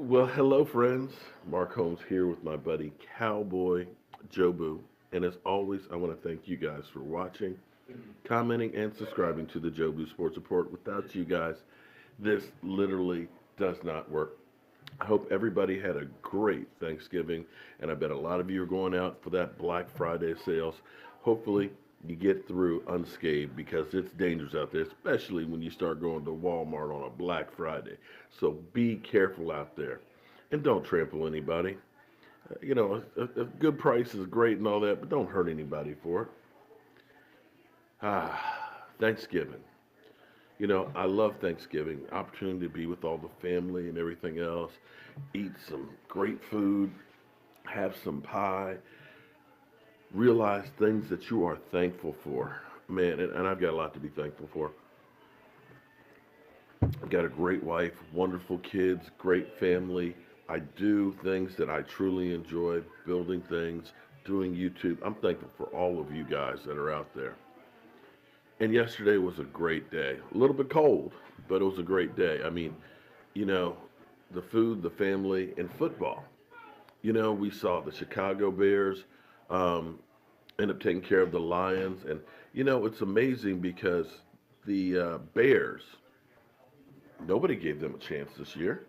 Well, hello, friends. Mark Holmes here with my buddy Cowboy Jobu. And as always, I want to thank you guys for watching, commenting, and subscribing to the Jobu Sports Report. Without you guys, this literally does not work. I hope everybody had a great Thanksgiving, and I bet a lot of you are going out for that Black Friday sales. Hopefully, you get through unscathed because it's dangerous out there, especially when you start going to Walmart on a Black Friday. So be careful out there and don't trample anybody. A good price is great and all that, but don't hurt anybody for it. Thanksgiving. I love Thanksgiving. Opportunity to be with all the family and everything else, eat some great food, have some pie, realize things that you are thankful for. Man, and I've got a lot to be thankful for. I've got a great wife, wonderful kids, great family. I do things that I truly enjoy, building things, doing YouTube. I'm thankful for all of you guys that are out there. And yesterday was a great day. A little bit cold, but it was a great day. I mean, you know, the food, the family, and football. We saw the Chicago Bears um, end up taking care of the Lions. And, it's amazing because the Bears, nobody gave them a chance this year.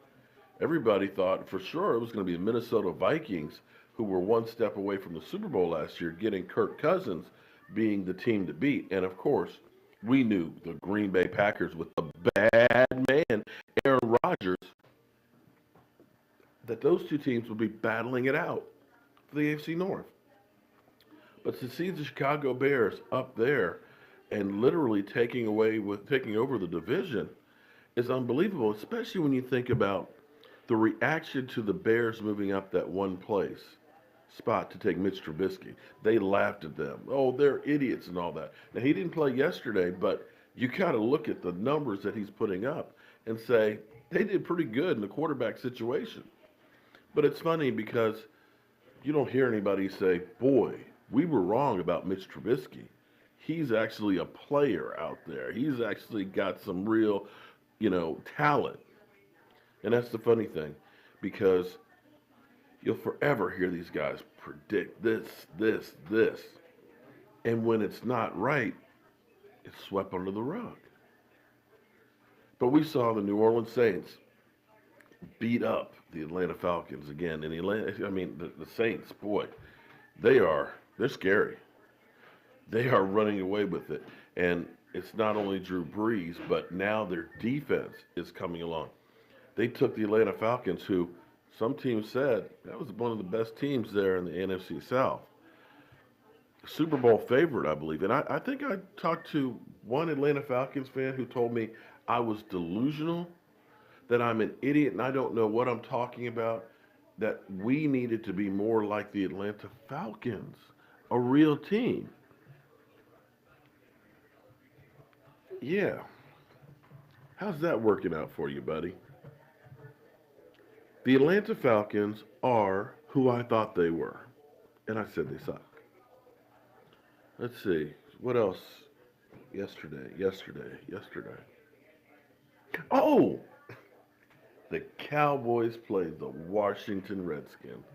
Everybody thought for sure it was going to be the Minnesota Vikings, who were one step away from the Super Bowl last year, getting Kirk Cousins being the team to beat. And of course, we knew the Green Bay Packers with the bad man, Aaron Rodgers, that those two teams would be battling it out for the AFC North. But to see the Chicago Bears up there and literally taking over the division is unbelievable, especially when you think about the reaction to the Bears moving up that one place spot to take Mitch Trubisky. They laughed at them. Oh, they're idiots and all that. Now, he didn't play yesterday, but you kind of look at the numbers that he's putting up and say, they did pretty good in the quarterback situation. But it's funny because you don't hear anybody say, boy, we were wrong about Mitch Trubisky. He's actually a player out there. He's actually got some real, talent. And that's the funny thing because you'll forever hear these guys predict this, this, this. And when it's not right, it's swept under the rug. But we saw the New Orleans Saints beat up the Atlanta Falcons again. And the Saints, boy, they're scary. They are running away with it. And it's not only Drew Brees, but now their defense is coming along. They took the Atlanta Falcons, who some teams said that was one of the best teams there in the NFC South. Super Bowl favorite, I believe. And I think I talked to one Atlanta Falcons fan who told me I was delusional, that I'm an idiot and I don't know what I'm talking about, that we needed to be more like the Atlanta Falcons, a real team. Yeah. How's that working out for you, buddy? The Atlanta Falcons are who I thought they were. And I said they suck. Let's see. What else? Yesterday. Oh! The Cowboys played the Washington Redskins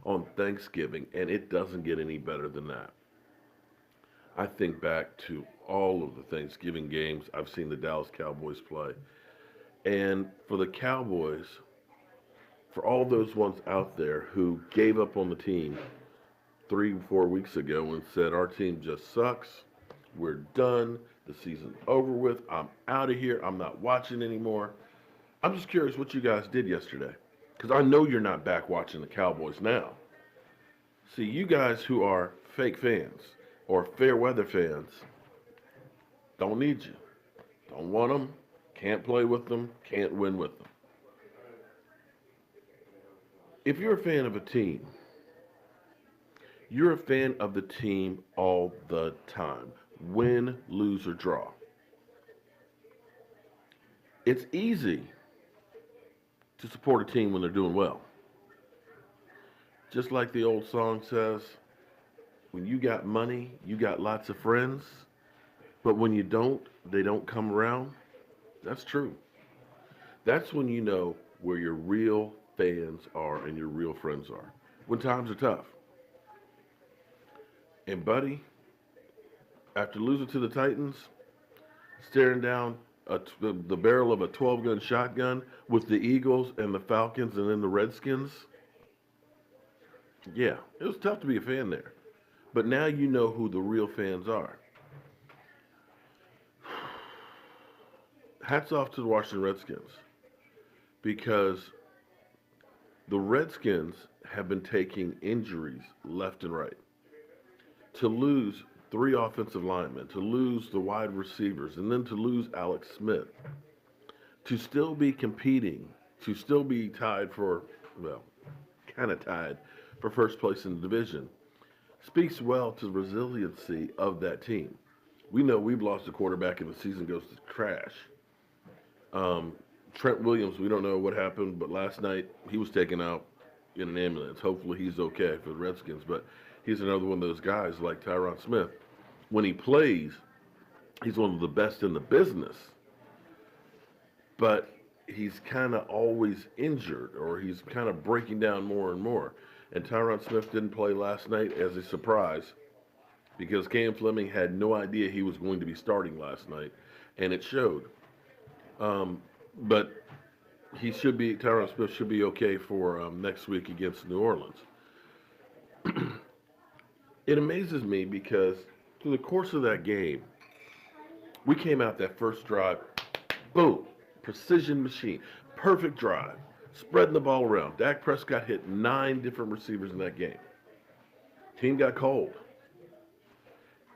on Thanksgiving, and it doesn't get any better than that. I think back to all of the Thanksgiving games I've seen the Dallas Cowboys play. And for the Cowboys, for all those ones out there who gave up on the team 3 or 4 weeks ago and said, our team just sucks, we're done, the season's over with, I'm out of here, I'm not watching anymore. I'm just curious what you guys did yesterday. Because I know you're not back watching the Cowboys now. See, you guys who are fake fans or fair weather fans don't need you. Don't want them, can't play with them, can't win with them. If you're a fan of a team, you're a fan of the team all the time. Win, lose, or draw. It's easy to support a team when they're doing well. Just like the old song says, when you got money, you got lots of friends, but when you don't, they don't come around. That's true. That's when you know where your real fans are and your real friends are when times are tough. And, buddy, after losing to the Titans, staring down the barrel of a 12-gun shotgun with the Eagles and the Falcons and then the Redskins, yeah, it was tough to be a fan there. But now you know who the real fans are. Hats off to the Washington Redskins because the Redskins have been taking injuries left and right. To lose three offensive linemen, to lose the wide receivers, and then to lose Alex Smith, to still be competing, to still be tied for, well, kind of tied for first place in the division, speaks well to the resiliency of that team. We know we've lost a quarterback and the season goes to trash. Trent Williams, we don't know what happened, but last night he was taken out in an ambulance. Hopefully he's okay for the Redskins, but he's another one of those guys like Tyron Smith. When he plays, he's one of the best in the business, but he's kind of always injured or he's kind of breaking down more and more. And Tyron Smith didn't play last night as a surprise because Cam Fleming had no idea he was going to be starting last night, and it showed. But Tyron Smith should be okay for next week against New Orleans. It amazes me because through the course of that game, we came out that first drive, boom, precision machine, perfect drive, spreading the ball around. Dak Prescott hit 9 different receivers in that game. Team got cold.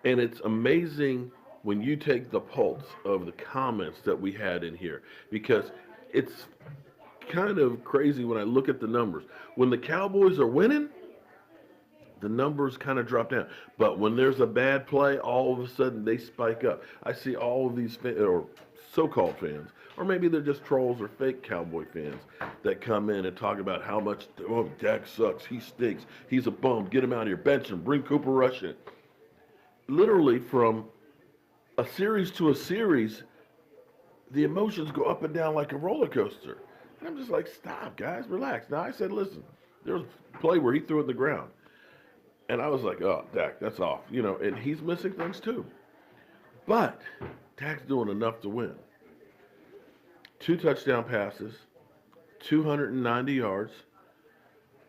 And it's amazing when you take the pulse of the comments that we had in here because it's kind of crazy when I look at the numbers. When the Cowboys are winning, the numbers kind of drop down. But when there's a bad play, all of a sudden they spike up. I see all of these or so-called fans, or maybe they're just trolls or fake Cowboy fans that come in and talk about how much, oh, Dak sucks, he stinks, he's a bum, get him out of here, bench him, bring Cooper Rush in. Literally from a series to a series, the emotions go up and down like a roller coaster. And I'm just like, stop, guys, relax. Now, I said, listen, there was a play where he threw it in the ground. And I was like, oh, Dak, that's off. And he's missing things too. But Dak's doing enough to win. 2 touchdown passes, 290 yards,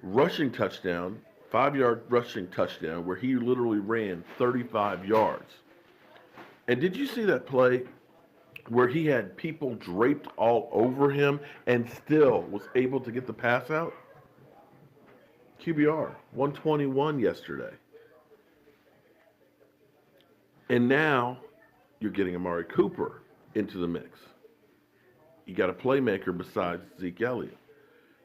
rushing touchdown, 5-yard rushing touchdown where he literally ran 35 yards. And did you see that play where he had people draped all over him and still was able to get the pass out? QBR, 121 yesterday. And now you're getting Amari Cooper into the mix. You got a playmaker besides Zeke Elliott.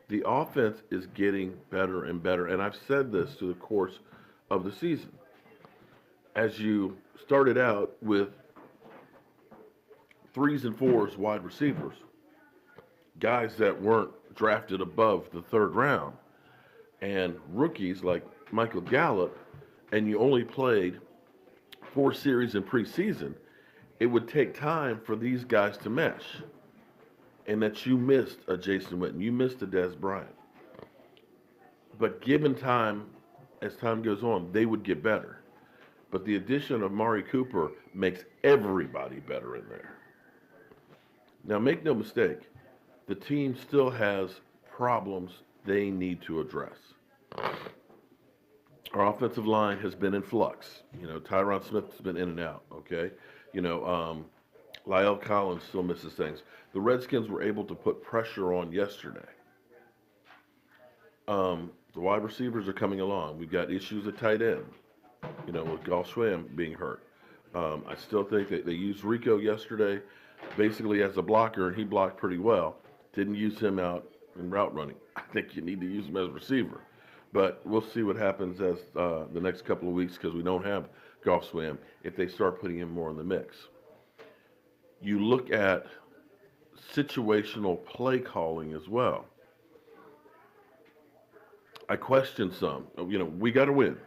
The offense is getting better and better. And I've said this through the course of the season. As you started out with 3s and 4s wide receivers, guys that weren't drafted above the 3rd round, and rookies like Michael Gallup, and you only played 4 series in preseason, it would take time for these guys to mesh. And that you missed a Jason Witten, you missed a Dez Bryant. But given time, as time goes on, they would get better. But the addition of Amari Cooper makes everybody better in there. Now, make no mistake, the team still has problems they need to address. Our offensive line has been in flux. Tyron Smith's been in and out, okay? La'el Collins still misses things. The Redskins were able to put pressure on yesterday. The wide receivers are coming along. We've got issues at tight end, with Golf Schwam being hurt. I still think that they used Rico yesterday basically as a blocker, and he blocked pretty well. Didn't use him out in route running. I think you need to use him as a receiver. But we'll see what happens as the next couple of weeks because we don't have Golf Schwam if they start putting him more in the mix. You look at situational play calling as well. I question some. We got to win.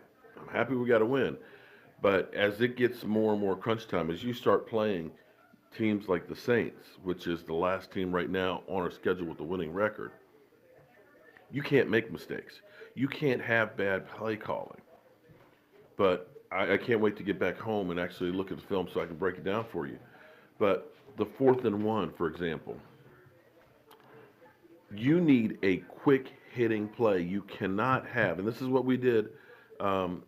I'm happy we got to win. But as it gets more and more crunch time, as you start playing teams like the Saints, which is the last team right now on our schedule with the winning record, You can't make mistakes. You can't have bad play calling. But I can't wait to get back home and actually look at the film so I can break it down for you. But the 4th and 1, for example, you need a quick hitting play. You cannot have, and this is what we did um,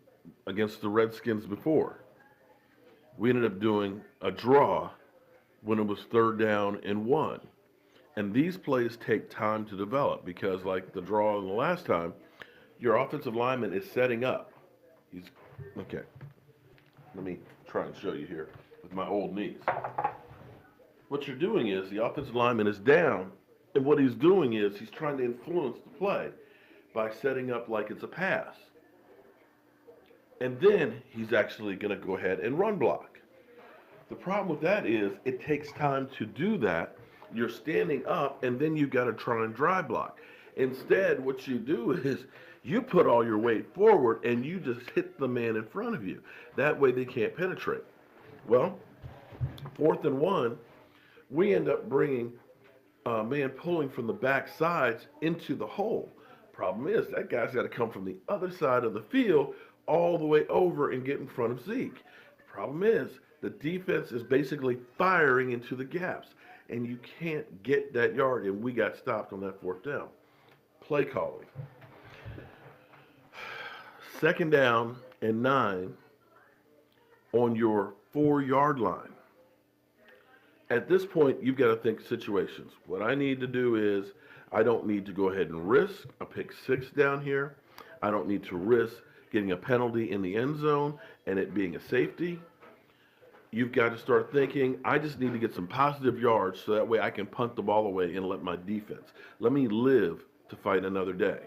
against the Redskins before. We ended up doing a draw when it was 3rd down and 1. And these plays take time to develop because, like the draw in the last time, your offensive lineman is setting up. He's okay. Let me try and show you here with my old knees. What you're doing is the offensive lineman is down, and what he's doing is he's trying to influence the play by setting up like it's a pass. And then he's actually going to go ahead and run block. The problem with that is it takes time to do that. You're standing up, and then you've got to try and dry block. Instead, what you do is you put all your weight forward, and you just hit the man in front of you. That way they can't penetrate. Well, 4th and 1, we end up bringing a man pulling from the back sides into the hole. Problem is, that guy's got to come from the other side of the field all the way over and get in front of Zeke. Problem is, the defense is basically firing into the gaps, and you can't get that yard, and we got stopped on that 4th down. Play calling. 2nd down and 9 on your 4-yard line. At this point, you've got to think situations. What I need to do is I don't need to go ahead and risk a pick 6 down here. I don't need to risk getting a penalty in the end zone and it being a safety. You've got to start thinking, I just need to get some positive yards so that way I can punt the ball away and let my defense. Let me live to fight another day.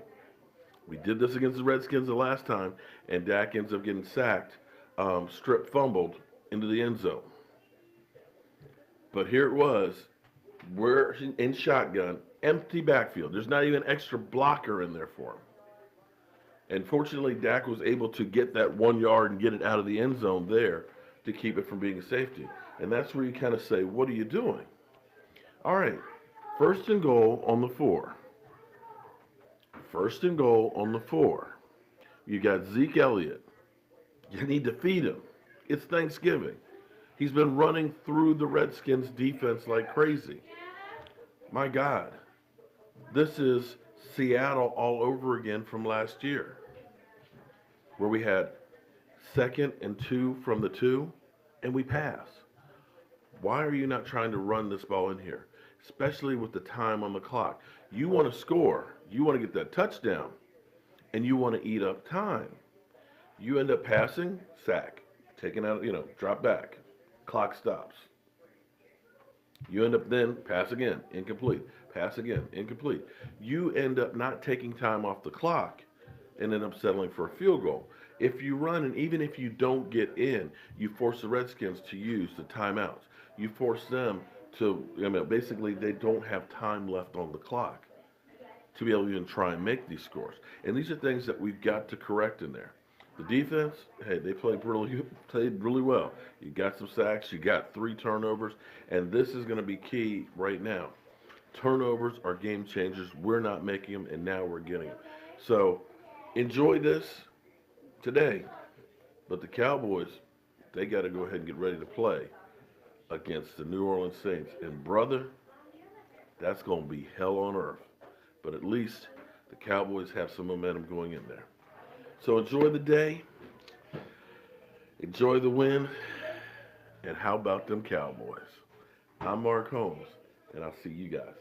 We did this against the Redskins the last time, and Dak ends up getting sacked, strip fumbled into the end zone. But here it was, we're in shotgun, empty backfield. There's not even an extra blocker in there for him. And fortunately, Dak was able to get that 1 yard and get it out of the end zone there to keep it from being a safety. And that's where you kind of say, what are you doing? All right, 1st and goal on the 4. 1st and goal on the 4. You got Zeke Elliott. You need to feed him. It's Thanksgiving. He's been running through the Redskins defense like crazy. My God, this is Seattle all over again from last year, where we had 2nd and 2 from the 2, and we pass. Why are you not trying to run this ball in here, especially with the time on the clock? You want to score. You want to get that touchdown, and you want to eat up time. You end up passing, sack, taking out, drop back. Clock stops. You end up then pass again, incomplete. Pass again, incomplete. You end up not taking time off the clock and end up settling for a field goal. If you run and even if you don't get in, you force the Redskins to use the timeouts. You force them to, basically they don't have time left on the clock to be able to even try and make these scores. And these are things that we've got to correct in there. The defense, hey, they played really well. You got some sacks, you got 3 turnovers, and this is going to be key right now. Turnovers are game changers. We're not making them, and now we're getting them. So enjoy this today, but the Cowboys, they got to go ahead and get ready to play against the New Orleans Saints. And brother, that's going to be hell on earth. But at least the Cowboys have some momentum going in there. So enjoy the day, enjoy the win, and how about them Cowboys? I'm Mark Holmes, and I'll see you guys.